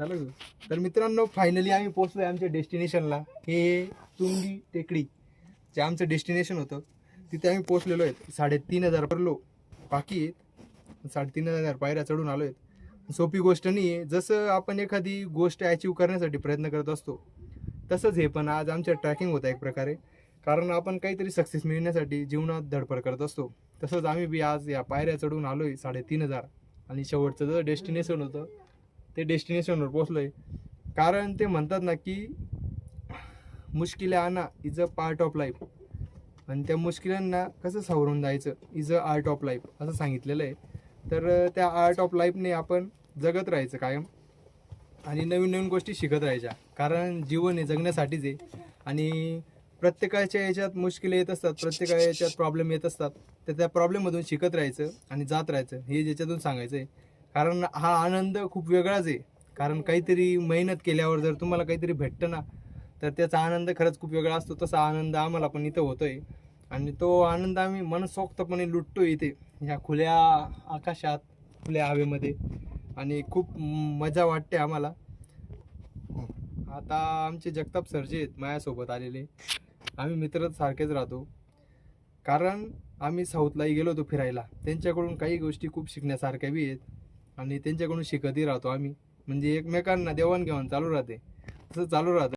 चालू आहे. तर मित्रांनो फायनली आम्ही पोहोचलोय आमच्या डेस्टिनेशनला. हे तुंगी टेकडी जे आमचं डेस्टिनेशन होतं तिथे आम्ही पोहोचलेलो आहेत. 3,500 परलो बाकी आहेत. 3,500 पायऱ्या चढून आलो आहेत. सोपी गोष्ट नाही आहे. जसं आपण एखादी गोष्ट अचीव करण्यासाठी प्रयत्न करत असतो तसंच हे पण आज आमच्या ट्रॅकिंग होतं एक प्रकारे. कारण आपण काहीतरी सक्सेस मिळवण्यासाठी जीवनात धडपड करत असतो. तसंच आम्ही बी आज या पायऱ्या चढून आलो आहे 3,500 आणि शेवटचं जर डेस्टिनेशन होतं ते डेस्टिनेशनवर पोचलो आहे. कारण ते म्हणतात ना की मुश्किले आना is a part of life आणि त्या मुश्किलांना कसं सावरून जायचं is a art of life असं सांगितलेलं आहे. तर त्या आर्ट ऑफ लाईफने आपण जगत राहायचं कायम आणि नवीन नवीन गोष्टी शिकत राहायच्या. कारण जीवन हे जगण्यासाठीच आहे आणि प्रत्येकाच्या याच्यात मुश्किले येत असतात, प्रत्येकाच्या याच्यात प्रॉब्लेम येत असतात. तर त्या प्रॉब्लेममधून शिकत राहायचं आणि जात राहायचं हे ज्याच्यातून सांगायचं आहे. कारण हा आनंद खूप वेगळाच आहे. कारण काहीतरी मेहनत केल्यावर जर तुम्हाला काहीतरी भेटतं ना तर त्याचा आनंद खरंच खूप वेगळा असतो. तसा आनंद आम्हाला पण इथं होतोय आणि तो आनंद आम्ही मनसोक्तपणे लुटतोय इथे ह्या खुल्या आकाशात, खुल्या हवेमध्ये आणि खूप मजा वाटते आम्हाला. आता आमचे जगताप सर जे आहेत माझ्यासोबत आलेले, आम्ही मित्र सारखेच राहतो. कारण आम्ही साऊथलाही गेलो होतो फिरायला. त्यांच्याकडून काही गोष्टी खूप शिकण्यासारख्या बी आहेत आणि त्यांच्याकडून शिकतही राहतो आम्ही. म्हणजे एकमेकांना देवाणघेवाण चालू राहते, तसं चालू राहतं.